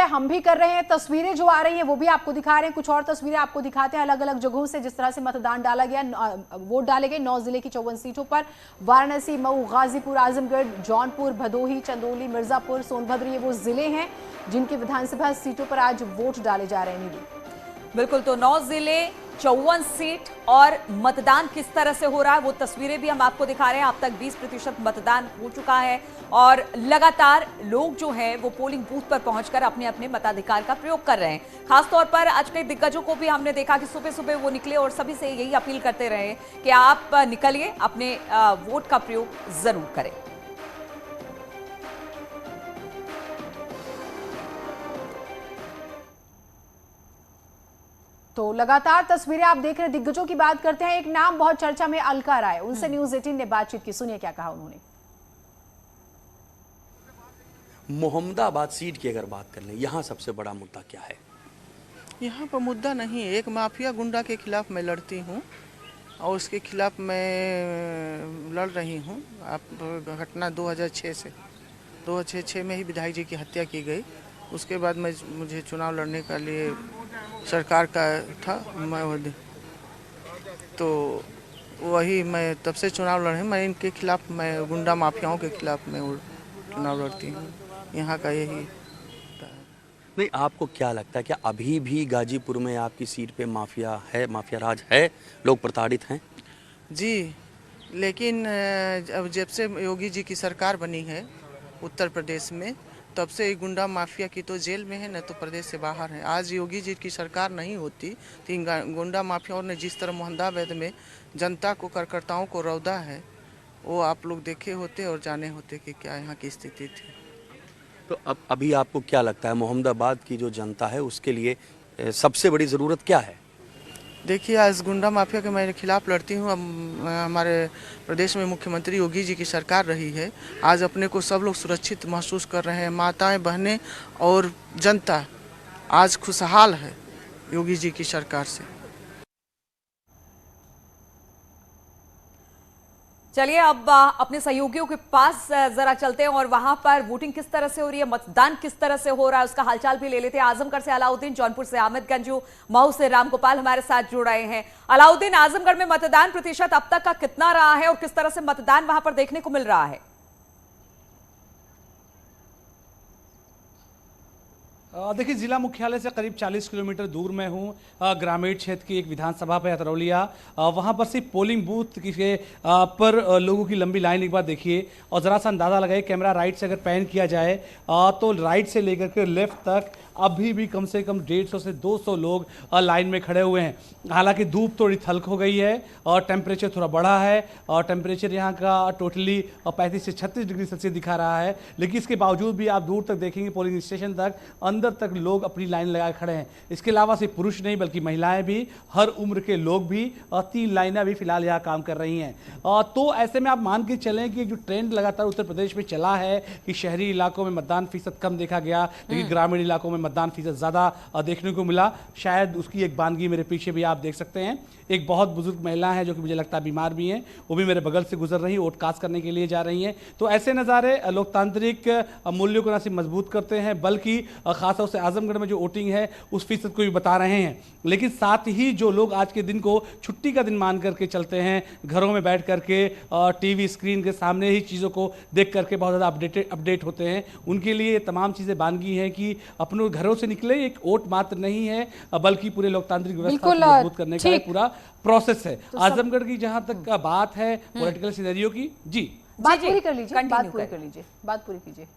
हम भी कर रहे हैं। तस्वीरें जो आ रही हैं वो भी आपको दिखा रहे हैं, कुछ और तस्वीरें आपको दिखाते हैं अलग अलग जगहों से जिस तरह से मतदान डाला गया, वोट डाले गए 9 जिले की 54 सीटों पर। वाराणसी, मऊ, गाजीपुर, आजमगढ़, जौनपुर, भदोही, चंदौली, मिर्जापुर, सोनभद्र, ये वो जिले हैं जिनकी विधानसभा सीटों पर आज वोट डाले जा रहे हैं। निधि, बिल्कुल, तो 9 जिले, 54 सीट और मतदान किस तरह से हो रहा है वो तस्वीरें भी हम आपको दिखा रहे हैं। अब तक 20% मतदान हो चुका है और लगातार लोग जो हैं वो पोलिंग बूथ पर पहुंचकर अपने अपने मताधिकार का प्रयोग कर रहे हैं। खासतौर पर आज के दिग्गजों को भी हमने देखा कि सुबह सुबह वो निकले और सभी से यही अपील करते रहे कि आप निकलिए, अपने वोट का प्रयोग जरूर करें। तो लगातार तस्वीरें आप देख रहे हैं। दिग्गजों की बात करते हैं, एक नाम बहुत चर्चा में, अलका राय, उनसे न्यूज़ 18 ने बातचीत की, सुनिए क्या कहा उन्होंने। मोहम्मदाबाद सीट की अगर बात कर लें, यहाँ सबसे बड़ा मुद्दा क्या है? यहाँ पर मुद्दा नहीं है, एक माफिया गुंडा के खिलाफ मैं लड़ती हूँ और उसके खिलाफ मैं लड़ रही हूँ। आप घटना 2006 से 2006 में ही विधायक जी की हत्या की गई। उसके बाद मुझे चुनाव लड़ने के लिए सरकार का था, मैं तो वही मैं तब से चुनाव लड़े। मैं इनके खिलाफ, मैं गुंडा माफियाओं के खिलाफ मैं चुनाव लड़ती हूँ। यहाँ का यही नहीं, आपको क्या लगता है कि अभी भी गाजीपुर में आपकी सीट पे माफिया है, माफिया राज है, लोग प्रताड़ित हैं? जी, लेकिन जब से योगी जी की सरकार बनी है उत्तर प्रदेश में, तब से गुंडा माफिया की तो जेल में है, न तो प्रदेश से बाहर है। आज योगी जी की सरकार नहीं होती तो इन गुंडा माफियाओं ने जिस तरह मोहम्मदाबाद में जनता को, कार्यकर्ताओं को रौदा है, वो आप लोग देखे होते और जाने होते कि क्या यहाँ की स्थिति थी। तो अब अभी आपको क्या लगता है मोहम्मदाबाद की जो जनता है उसके लिए सबसे बड़ी ज़रूरत क्या है? देखिए, आज गुंडा माफिया के मैं खिलाफ लड़ती हूँ। अब हमारे प्रदेश में मुख्यमंत्री योगी जी की सरकार रही है। आज अपने को सब लोग सुरक्षित महसूस कर रहे हैं। माताएं, बहनें और जनता आज खुशहाल है योगी जी की सरकार से। चलिए अब अपने सहयोगियों के पास जरा चलते हैं और वहां पर वोटिंग किस तरह से हो रही है, मतदान किस तरह से हो रहा है, उसका हालचाल भी ले लेते हैं। आजमगढ़ से अलाउद्दीन, जौनपुर से आमिदगंज, मऊ से रामगोपाल हमारे साथ जुड़ रहे हैं। अलाउद्दीन, आजमगढ़ में मतदान प्रतिशत अब तक का कितना रहा है और किस तरह से मतदान वहां पर देखने को मिल रहा है? देखिए, जिला मुख्यालय से करीब 40 किलोमीटर दूर में हूँ। ग्रामीण क्षेत्र की एक विधानसभा पे अतरौलिया, वहाँ पर सिर्फ पोलिंग बूथ के पर लोगों की लंबी लाइन एक बार देखिए और ज़रा सा अंदाज़ा लगाइए। कैमरा राइट से अगर पैन किया जाए तो राइट से लेकर के लेफ्ट तक अभी भी कम से कम 150 से 200 लोग लाइन में खड़े हुए हैं। हालांकि धूप थोड़ी थल्क हो गई है और टेम्परेचर थोड़ा बढ़ा है और टेम्परेचर यहाँ का टोटली 35 से 36 डिग्री सेल्सियस दिखा रहा है। लेकिन इसके बावजूद भी आप दूर तक देखेंगे पोलिंग स्टेशन तक, अंदर तक लोग अपनी लाइन लगा खड़े हैं। इसके अलावा सिर्फ पुरुष नहीं बल्कि महिलाएं भी, हर उम्र के लोग भी, और 3 लाइनें भी फिलहाल यहाँ काम कर रही हैं। तो ऐसे में आप मान के चलें कि जो ट्रेंड लगातार उत्तर प्रदेश में चला है कि शहरी इलाकों में मतदान फीसद कम देखा गया, लेकिन ग्रामीण इलाकों में मतदान फीसद ज़्यादा देखने को मिला। शायद उसकी एक बानगी मेरे पीछे भी आप देख सकते हैं। एक बहुत बुजुर्ग महिला है जो कि मुझे लगता है बीमार भी हैं, वो भी मेरे बगल से गुजर रही, वोट कास्ट करने के लिए जा रही हैं। तो ऐसे नज़ारे लोकतांत्रिक मूल्यों को न सिर्फ मजबूत करते हैं बल्कि खासतौर से आजमगढ़ में जो वोटिंग है उस फीसद को भी बता रहे हैं। लेकिन साथ ही जो लोग आज के दिन को छुट्टी का दिन मान करके चलते हैं, घरों में बैठ करके टीवी स्क्रीन के सामने ही चीज़ों को देख करके बहुत ज़्यादा अपडेट होते हैं, उनके लिए ये तमाम चीज़ें बानगी हैं कि अपने घरों से निकले। एक वोट मात्र नहीं है बल्कि पूरे लोकतांत्रिक व्यवस्था को मजबूत करने का पूरा प्रोसेस है। तो आजमगढ़ की जहां तक का बात है पॉलिटिकल सिनेरियो की, जी बात पूरी कर लीजिए, बात पूरी कर लीजिए, बात पूरी कीजिए।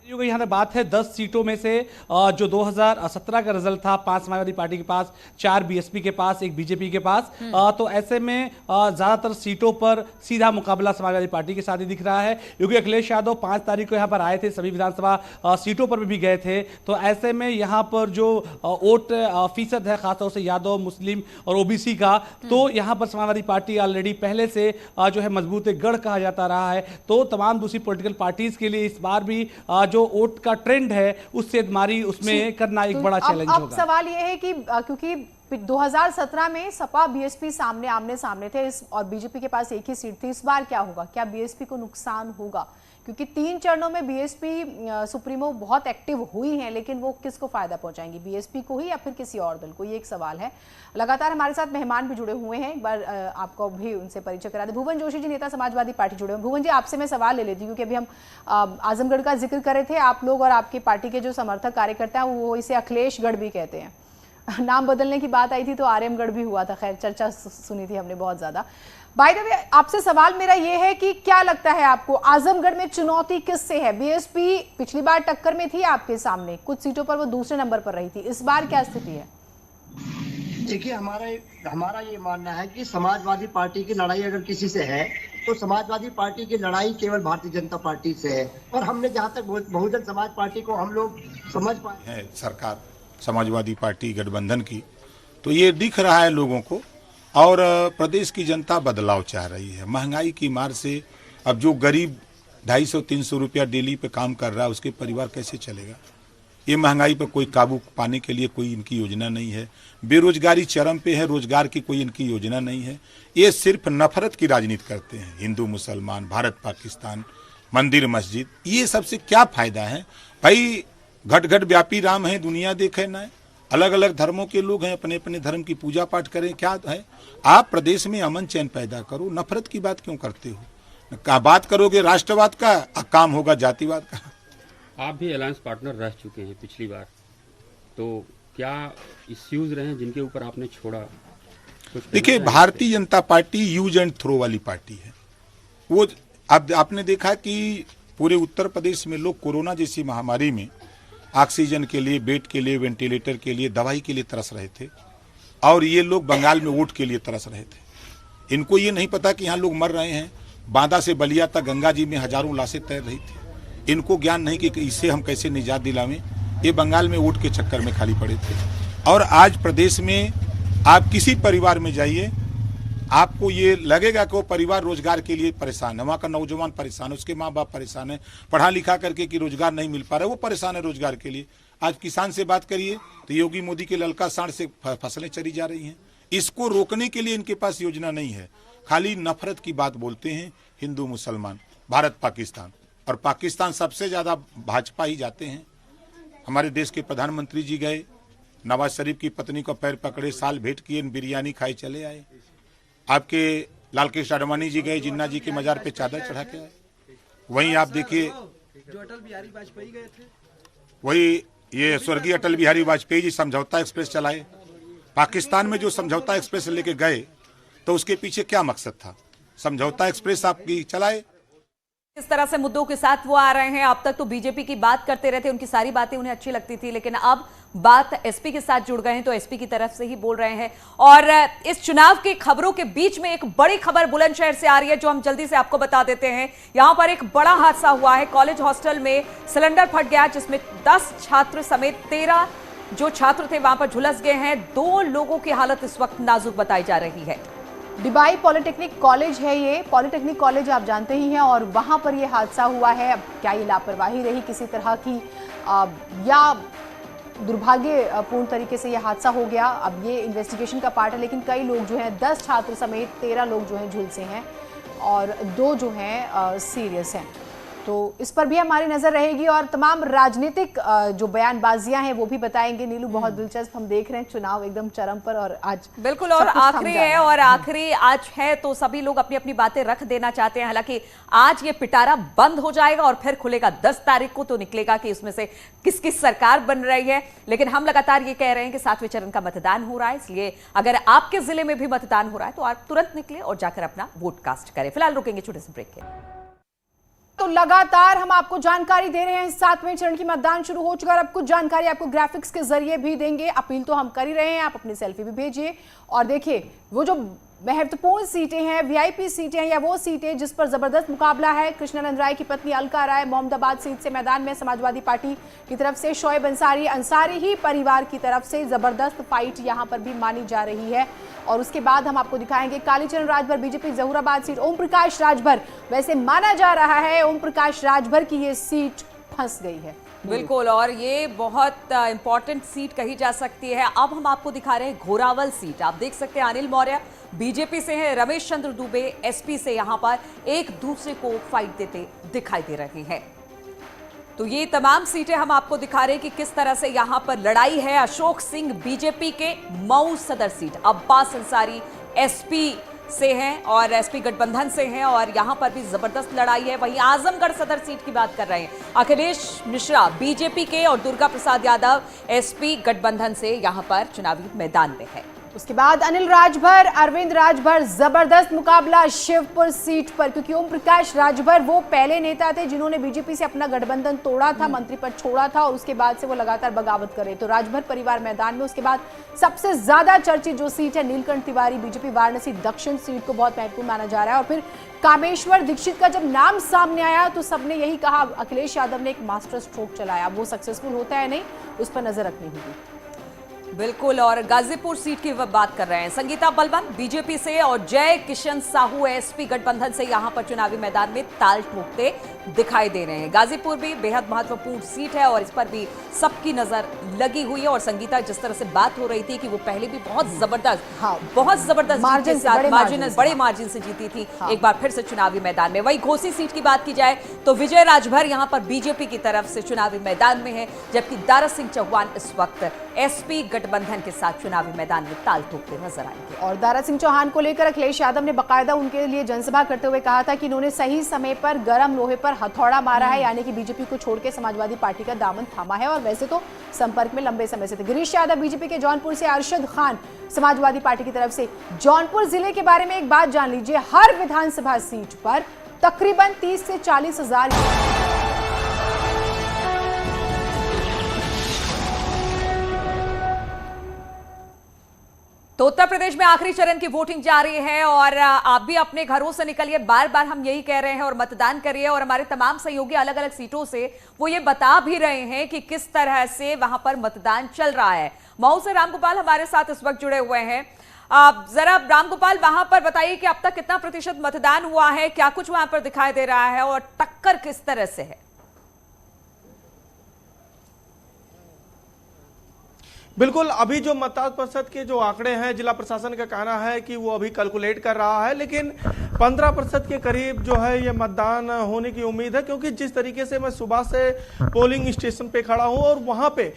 यहाँ पे बात है 10 सीटों में से जो 2017 का रिजल्ट था, 5 समाजवादी पार्टी के पास, 4 बीएसपी के पास, 1 बीजेपी के पास। तो ऐसे में ज्यादातर सीटों पर सीधा मुकाबला समाजवादी पार्टी के साथ ही दिख रहा है, क्योंकि अखिलेश यादव 5 तारीख को यहाँ पर आए थे, सभी विधानसभा सीटों पर भी गए थे। तो ऐसे में यहाँ पर जो वोट फीसद है खासतौर से यादव, मुस्लिम और ओबीसी का, तो यहाँ पर समाजवादी पार्टी ऑलरेडी पहले से जो है मजबूत गढ़ कहा जाता रहा है। तो तमाम दूसरी पॉलिटिकल पार्टीज के लिए इस बार भी जो वोट का ट्रेंड है उससे मारी उसमें करना एक बड़ा चैलेंज होगा। अब सवाल यह है कि क्योंकि 2017 में सपा बीएसपी सामने आमने सामने थे और बीजेपी के पास एक ही सीट थी। इस बार क्या होगा? क्या बीएसपी को नुकसान होगा? क्योंकि 3 चरणों में बीएसपी सुप्रीमो बहुत एक्टिव हुई हैं, लेकिन वो किसको फायदा पहुंचाएंगी, बीएसपी को ही या फिर किसी और दल को? ये एक सवाल है। लगातार हमारे साथ मेहमान भी जुड़े हुए हैं, एक बार आपको भी उनसे परिचय करा दें। भुवन जोशी जी, नेता समाजवादी पार्टी, जुड़े हुए। भुवन जी, आपसे मैं सवाल ले लेती हूँ, क्योंकि अभी हम आजमगढ़ का जिक्र कर रहे थे। आप लोग और आपकी पार्टी के जो समर्थक कार्यकर्ता हैं वो इसे अखिलेशगढ़ भी कहते हैं। नाम बदलने की बात आई थी तो आर्यमगढ़ भी हुआ था, खैर चर्चा सुनी थी हमने बहुत ज्यादा। बाय द वे, आपसे सवाल मेरा ये है कि क्या लगता है आपको, आजमगढ़ में चुनौती किससे है? बीएसपी पिछली बार टक्कर में थी आपके सामने, कुछ सीटों पर वो दूसरे नंबर पर रही थी, इस बार क्या स्थिति है? देखिए, हमारा ये मानना है कि समाजवादी पार्टी की लड़ाई अगर किसी से है तो समाजवादी पार्टी की लड़ाई केवल भारतीय जनता पार्टी से है। और हमने जहाँ तक बहुजन समाज पार्टी को हम लोग समझ पाए है, सरकार समाजवादी पार्टी गठबंधन की, तो ये दिख रहा है लोगों को। और प्रदेश की जनता बदलाव चाह रही है। महंगाई की मार से अब जो गरीब 250-300 रुपया डेली पे काम कर रहा है, उसके परिवार कैसे चलेगा? ये महंगाई पर कोई काबू पाने के लिए कोई इनकी योजना नहीं है। बेरोजगारी चरम पे है, रोजगार की कोई इनकी योजना नहीं है। ये सिर्फ नफरत की राजनीति करते हैं। हिंदू मुसलमान, भारत पाकिस्तान, मंदिर मस्जिद, ये सबसे क्या फायदा है भाई? घट घट व्यापी राम है, दुनिया देखे ना है। अलग अलग धर्मों के लोग हैं, अपने अपने धर्म की पूजा पाठ करें, क्या है? आप प्रदेश में अमन चैन पैदा करो, नफरत की बात क्यों करते हो? क्या बात करोगे राष्ट्रवाद का, काम होगा जातिवाद का। आप भी अलायंस पार्टनर रह चुके हैं पिछली बार, तो क्या इश्यूज रहे हैं जिनके ऊपर आपने छोड़ा? देखिए, Bharatiya Janata party use and throw वाली पार्टी है। वो अब आपने देखा कि पूरे उत्तर प्रदेश में लोग कोरोना जैसी महामारी में ऑक्सीजन के लिए, बेड के लिए, वेंटिलेटर के लिए, दवाई के लिए तरस रहे थे, और ये लोग बंगाल में वोट के लिए तरस रहे थे। इनको ये नहीं पता कि यहाँ लोग मर रहे हैं। बांदा से बलिया तक गंगा जी में हजारों लाशें तैर रही थी। इनको ज्ञान नहीं कि इससे हम कैसे निजात दिलावें। ये बंगाल में वोट के चक्कर में खाली पड़े थे। और आज प्रदेश में आप किसी परिवार में जाइए, आपको ये लगेगा कि वो परिवार रोजगार के लिए परेशान है। वहाँ का नौजवान परेशान है, उसके माँ बाप परेशान है, पढ़ा लिखा करके कि रोजगार नहीं मिल पा रहा है, वो परेशान है रोजगार के लिए। आज किसान से बात करिए तो योगी मोदी के ललका सांड से फसलें चरी जा रही हैं। इसको रोकने के लिए इनके पास योजना नहीं है। खाली नफरत की बात बोलते हैं। हिंदू मुसलमान, भारत पाकिस्तान, और पाकिस्तान सबसे ज्यादा भाजपा ही जाते हैं। हमारे देश के प्रधानमंत्री जी गए, नवाज शरीफ की पत्नी को पैर पकड़े, साल भेंट किए, बिरयानी खाए चले आए। आपके लाल कृष्ण आडवाणी जी गए, जिन्ना जी के मजार पे चादर चढ़ा के आए। वहीं आप देखिए, जो अटल बिहारी वाजपेयी गए थे, वही ये स्वर्गीय अटल बिहारी वाजपेयी जी समझौता एक्सप्रेस चलाए। पाकिस्तान में जो समझौता एक्सप्रेस लेके गए तो उसके पीछे क्या मकसद था? समझौता एक्सप्रेस आपकी चलाए। इस तरह से मुद्दों के साथ वो आ रहे हैं। अब तक तो बीजेपी की बात करते रहते, उनकी सारी बातें उन्हें अच्छी लगती थी, लेकिन अब बात एसपी के साथ जुड़ गए हैं तो एसपी की तरफ से ही बोल रहे हैं। और इस चुनाव की खबरों के बीच में एक बड़ी खबर बुलंदशहर से आ रही है, जो हम जल्दी से आपको बता देते हैं। यहां पर एक बड़ा हादसा हुआ है। कॉलेज हॉस्टल में सिलेंडर फट गया, जिसमें 10 छात्र समेत 13 जो छात्र थे वहां पर झुलस गए हैं। 2 लोगों की हालत इस वक्त नाजुक बताई जा रही है। डिबाई पॉलिटेक्निक कॉलेज है ये, पॉलिटेक्निक कॉलेज आप जानते ही हैं, और वहां पर ये हादसा हुआ है। अब क्या ये लापरवाही रही किसी तरह की, या दुर्भाग्यपूर्ण तरीके से यह हादसा हो गया, अब ये इन्वेस्टिगेशन का पार्ट है। लेकिन कई लोग जो हैं, 10 छात्र समेत 13 लोग जो हैं झुलसे हैं, और 2 जो हैं सीरियस हैं। तो इस पर भी हमारी नजर रहेगी, और तमाम राजनीतिक जो बयानबाजियां हैं वो भी बताएंगे। नीलू, बहुत दिलचस्प हम देख रहे हैं, चुनाव एकदम चरम पर, और आज बिल्कुल, और आखिरी है, और आखिरी आज है तो सभी लोग अपनी अपनी बातें रख देना चाहते हैं। हालांकि आज ये पिटारा बंद हो जाएगा और फिर खुलेगा 10 तारीख को, तो निकलेगा कि इसमें से किसकी सरकार बन रही है। लेकिन हम लगातार ये कह रहे हैं कि 7वें चरण का मतदान हो रहा है, इसलिए अगर आपके जिले में भी मतदान हो रहा है तो आप तुरंत निकले और जाकर अपना वोट कास्ट करें। फिलहाल रुकेंगे छोटे से ब्रेक के। तो लगातार हम आपको जानकारी दे रहे हैं, 7वें चरण की मतदान शुरू हो चुका है। अब कुछ जानकारी आपको ग्राफिक्स के जरिए भी देंगे। अपील तो हम कर ही रहे हैं, आप अपनी सेल्फी भी भेजिए। और देखिए, वो जो महत्वपूर्ण सीटें हैं, वीआईपी सीटें हैं, या वो सीटें जिस पर जबरदस्त मुकाबला है। कृष्णानंद राय की पत्नी अलका राय मोहम्मदाबाद सीट से मैदान में, समाजवादी पार्टी की तरफ से शोएब अंसारी ही परिवार की तरफ से जबरदस्त फाइट यहां पर भी मानी जा रही है। और उसके बाद हम आपको दिखाएंगे कालीचरण राजभर बीजेपी जहूराबाद सीट, ओम प्रकाश राजभर। वैसे माना जा रहा है ओम प्रकाश राजभर की ये सीट फंस गई है। बिल्कुल, और ये बहुत इंपॉर्टेंट सीट कही जा सकती है। अब हम आपको दिखा रहे हैं घोरावल सीट। आप देख सकते हैं अनिल मौर्य बीजेपी से हैं, रमेश चंद्र दुबे एसपी से यहां पर एक दूसरे को फाइट देते दिखाई दे रहे हैं। तो ये तमाम सीटें हम आपको दिखा रहे हैं कि किस तरह से यहां पर लड़ाई है। अशोक सिंह बीजेपी के मऊ सदर सीट, अब्बास अंसारी एसपी से हैं और एसपी गठबंधन से हैं और यहां पर भी जबरदस्त लड़ाई है। वहीं आजमगढ़ सदर सीट की बात कर रहे हैं, अखिलेश मिश्रा बीजेपी के और दुर्गा प्रसाद यादव एसपी गठबंधन से यहां पर चुनावी मैदान में है। उसके बाद अनिल राजभर, अरविंद राजभर, जबरदस्त मुकाबला शिवपुर सीट पर, क्योंकि ओम प्रकाश राजभर वो पहले नेता थे जिन्होंने बीजेपी से अपना गठबंधन तोड़ा था, मंत्री पद छोड़ा था और उसके बाद से वो लगातार बगावत करे। तो राजभर परिवार मैदान में। उसके बाद सबसे ज्यादा चर्चित जो सीट है नीलकंठ तिवारी बीजेपी वाराणसी दक्षिण सीट को बहुत महत्वपूर्ण माना जा रहा है। और फिर कामेश्वर दीक्षित का जब नाम सामने आया तो सबने यही कहा, अखिलेश यादव ने एक मास्टर स्ट्रोक चलाया, वो सक्सेसफुल होता है नहीं उस पर नजर रखनी होगी। बिल्कुल, और गाजीपुर सीट की बात कर रहे हैं, संगीता बलवन बीजेपी से और जय किशन साहू एसपी गठबंधन से यहां पर चुनावी मैदान में ताल ठोकते दिखाई दे रहे हैं। गाजीपुर भी बेहद महत्वपूर्ण सीट है और इस पर भी सबकी नजर लगी हुई है। और संगीता, जिस तरह से बात हो रही थी कि वो पहले भी बहुत जबरदस्त मार्जिन, बड़े मार्जिन से जीती थी, एक बार फिर से चुनावी मैदान में। वही घोसी सीट की बात की जाए तो विजय राजभर यहां पर बीजेपी की तरफ से चुनावी मैदान में है, जबकि दारा सिंह चौहान इस वक्त एसपी गठबंधन के साथ चुनावी मैदान में ताल ठोकते नजर आएंगे। और दारा सिंह चौहान को लेकर अखिलेश यादव ने बाकायदा उनके लिए जनसभा करते हुए कहा था कि इन्होंने सही समय पर गर्म लोहे पर हथौड़ा मारा है, यानी कि बीजेपी को छोड़ के समाजवादी पार्टी का दामन थामा है। और वैसे तो संपर्क में लंबे समय से थे। गिरीश यादव बीजेपी के जौनपुर से, अरशद खान समाजवादी पार्टी की तरफ से। जौनपुर जिले के बारे में एक बात जान लीजिए, हर विधानसभा सीट पर तकरीबन 30 से 40 हजार तो उत्तर प्रदेश में आखिरी चरण की वोटिंग जारी है और आप भी अपने घरों से निकलिए, बार बार हम यही कह रहे हैं, और मतदान करिए। और हमारे तमाम सहयोगी अलग अलग सीटों से वो ये बता भी रहे हैं कि किस तरह से वहां पर मतदान चल रहा है। मऊ से रामगोपाल हमारे साथ इस वक्त जुड़े हुए हैं। जरा रामगोपाल, वहां पर बताइए कि अब तक कितना प्रतिशत मतदान हुआ है, क्या कुछ वहां पर दिखाई दे रहा है और टक्कर किस तरह से है? बिल्कुल, अभी जो मतदान प्रतिशत के जो आंकड़े हैं, जिला प्रशासन का कहना है कि वो अभी कैलकुलेट कर रहा है, लेकिन 15% के करीब जो है ये मतदान होने की उम्मीद है। क्योंकि जिस तरीके से मैं सुबह से पोलिंग स्टेशन पे खड़ा हूं और वहां पे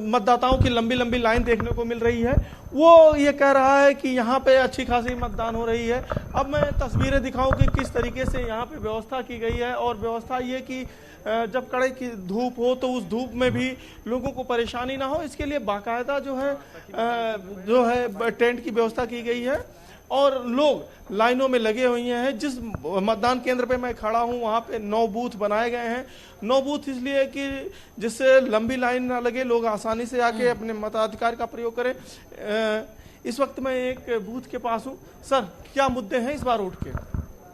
मतदाताओं की लंबी लंबी लाइन देखने को मिल रही है, वो ये कह रहा है कि यहाँ पे अच्छी खासी मतदान हो रही है। अब मैं तस्वीरें दिखाऊं कि किस तरीके से यहाँ पे व्यवस्था की गई है। और व्यवस्था ये कि जब कड़े की धूप हो तो उस धूप में भी लोगों को परेशानी ना हो, इसके लिए बाकायदा जो है टेंट की व्यवस्था की गई है और लोग लाइनों में लगे हुए हैं। जिस मतदान केंद्र पे मैं खड़ा हूं वहां पे 9 बूथ बनाए गए हैं। 9 बूथ इसलिए कि जिससे लंबी लाइन ना लगे, लोग आसानी से आके अपने मताधिकार का प्रयोग करें। इस वक्त मैं एक बूथ के पास हूं। सर, क्या मुद्दे हैं इस बार वोट के?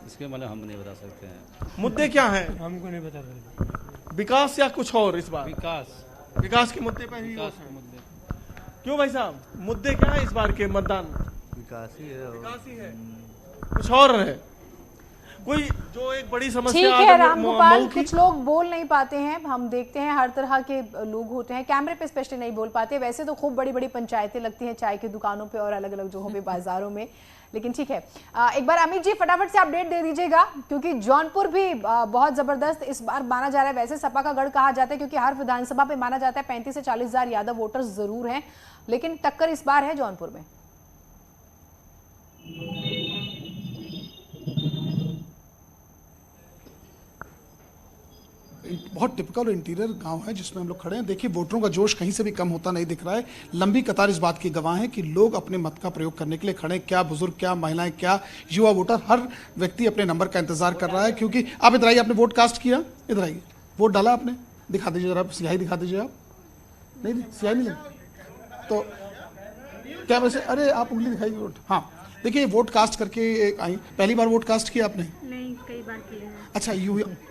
इसके मतलब हम नहीं बता सकते हैं। मुद्दे क्या हैं? हमको नहीं बता सकते। विकास या कुछ और? इस बार विकास के मुद्दे पर ही मुद्दे। क्यों भाई साहब, मुद्दे क्या है इस बार के मतदान? विकास ही है, कुछ और है कोई जो एक बड़ी समस्या? ठीक है रामगोपाल, कुछ लोग बोल नहीं पाते हैं, हम देखते हैं हर तरह के लोग होते हैं, कैमरे पे स्पेशली नहीं बोल पाते। वैसे तो खूब बड़ी बड़ी पंचायतें लगती हैं चाय की दुकानों पे और अलग अलग जगहों पे, बाजारों में, लेकिन ठीक है। एक बार अमित जी फटाफट से अपडेट दे दीजिएगा, क्योंकि जौनपुर भी बहुत जबरदस्त इस बार माना जा रहा है। वैसे सपा का गढ़ कहा जाता है क्योंकि हर विधानसभा पे माना जाता है 35 से 40 हजार यादव वोटर्स जरूर हैं, लेकिन टक्कर इस बार है जौनपुर में। बहुत टिपिकल और इंटीरियर गांव है जिसमें हम लोग खड़े हैं। देखिए, वोटरों का जोश कहीं से भी कम होता नहीं दिख रहा है। लंबी कतार इस बात की गवाह है कि लोग अपने मत का प्रयोग करने के लिए खड़े हैं। क्या बुजुर्ग, क्या महिलाएं, क्या युवा वोटर, हर व्यक्ति अपने नंबर का इंतजार कर रहा है। क्योंकि आप इधर आइए, आपने वोट कास्ट किया, इधर आइए, वोट डाला आपने, दिखा दीजिए जरा, स्याही दिखा दीजिए। आप नहीं, स्याही नहीं लगी तो क्या वैसे? अरे आप उंगली दिखाइए। वोट, हाँ देखिए, वोट कास्ट करके आई। पहली बार वोट कास्ट किया आपने? नहीं, कई बार किया। अच्छा,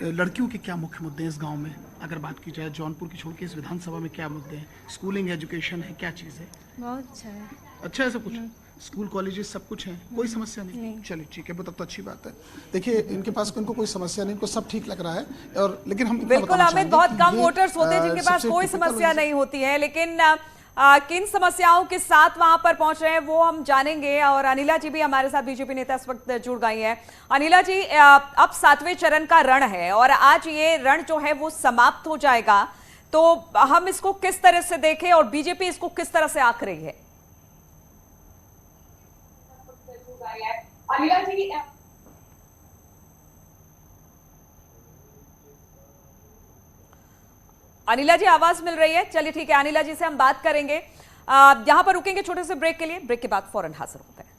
लड़कियों के क्या मुख्य मुद्दे हैं इस गांव में? अगर बात की जाए जौनपुर की छोड़ के इस विधानसभा में क्या मुद्दे हैं? स्कूलिंग, एजुकेशन है, क्या चीज़ है? बहुत अच्छा है। अच्छा है सब कुछ? स्कूल कॉलेजेस सब कुछ है, कोई समस्या नहीं। चलिए ठीक है, तब तो अच्छी बात है। देखिए इनके पास इनको कोई समस्या नहीं, इनको सब ठीक लग रहा है। और लेकिन हम बिल्कुल अमित, बहुत कम वोटर्स होते हैं जिनके पास कोई समस्या नहीं होती है, लेकिन किन समस्याओं के साथ वहां पर पहुंच रहे हैं वो हम जानेंगे। और अनिला जी भी हमारे साथ बीजेपी नेता इस वक्त जुड़ गई हैं। अनिला जी, अब 7वें चरण का रण है और आज ये रण जो है वो समाप्त हो जाएगा, तो हम इसको किस तरह से देखें और बीजेपी इसको किस तरह से आंक रही है? अनिला जी, अनिला जी आवाज मिल रही है? चलिए ठीक है, अनिला जी से हम बात करेंगे। यहां पर रुकेंगे छोटे से ब्रेक के लिए, ब्रेक के बाद फौरन हाजिर होते हैं।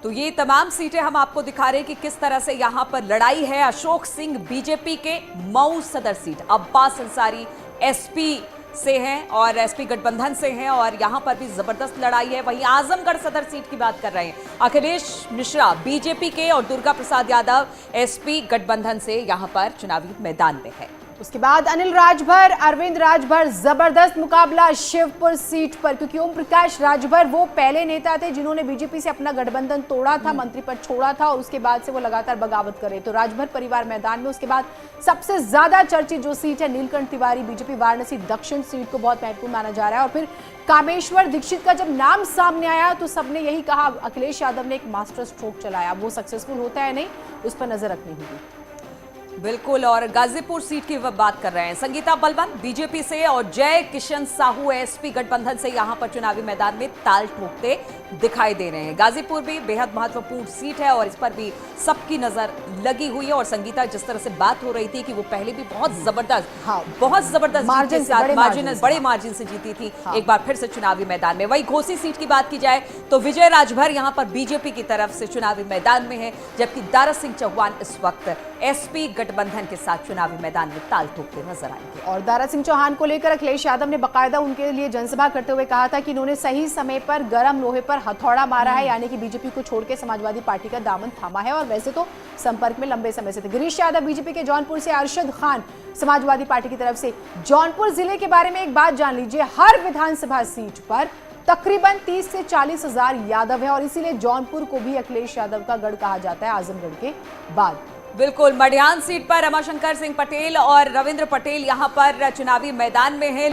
तो ये तमाम सीटें हम आपको दिखा रहे हैं कि किस तरह से यहां पर लड़ाई है। अशोक सिंह बीजेपी के मऊ सदर सीट, अब्बास अंसारी एसपी से हैं और एसपी गठबंधन से हैं और यहां पर भी जबरदस्त लड़ाई है। वहीं आजमगढ़ सदर सीट की बात कर रहे हैं, अखिलेश मिश्रा बीजेपी के और दुर्गा प्रसाद यादव एसपी गठबंधन से यहां पर चुनावी मैदान में है। उसके बाद अनिल राजभर, अरविंद राजभर, जबरदस्त मुकाबला शिवपुर सीट पर, क्योंकि ओम प्रकाश राजभर वो पहले नेता थे जिन्होंने बीजेपी से अपना गठबंधन तोड़ा था, मंत्री पद छोड़ा था और उसके बाद से वो लगातार बगावत करे। तो राजभर परिवार मैदान में। उसके बाद सबसे ज्यादा चर्चित जो सीट है नीलकंठ तिवारी बीजेपी वाराणसी दक्षिण सीट को बहुत महत्वपूर्ण माना जा रहा है। और फिर कामेश्वर दीक्षित का जब नाम सामने आया तो सबने यही कहा, अखिलेश यादव ने एक मास्टर स्ट्रोक चलाया, वो सक्सेसफुल होता है नहीं, उस पर नजर रखनी होगी। बिल्कुल। और गाजीपुर सीट की बात कर रहे हैं, संगीता बलवन बीजेपी से और जय किशन साहू एसपी गठबंधन से यहां पर चुनावी मैदान में ताल ठोकते दिखाई दे रहे हैं। गाजीपुर भी बेहद महत्वपूर्ण सीट है और इस पर भी सबकी नजर लगी हुई है। और संगीता, जिस तरह से बात हो रही थी कि वो पहले भी बहुत जबरदस्त बड़े मार्जिन से जीती थी, एक बार फिर से चुनावी मैदान में। वही घोसी सीट की बात की जाए तो विजय राजभर यहां पर बीजेपी की तरफ से चुनावी मैदान में है, जबकि दारा सिंह चौहान इस वक्त एसपी गठबंधन के साथ चुनावी मैदान में ताल ठोकते नजर आएंगे। और दारा सिंह चौहान को लेकर अखिलेश यादव ने बाकायदा उनके लिए जनसभा करते हुए कहा था कि इन्होंने सही समय पर गर्म लोहे पर हथौड़ा मारा है, यानी कि बीजेपी को छोड़ के समाजवादी पार्टी का दामन थामा है। और वैसे तो संपर्क में लंबे समय से थे। गिरीश यादव बीजेपी के जौनपुर से, अरशद खान समाजवादी पार्टी की तरफ से। जौनपुर जिले के बारे में एक बात जान लीजिए, हर विधानसभा सीट पर तकरीबन 30 से 40 हजार यादव है और इसीलिए जौनपुर को भी अखिलेश यादव का गढ़ कहा जाता है आजमगढ़ के बाद। बिल्कुल। मडियान सीट पर रमाशंकर सिंह पटेल और रविंद्र पटेल यहां पर चुनावी मैदान में है।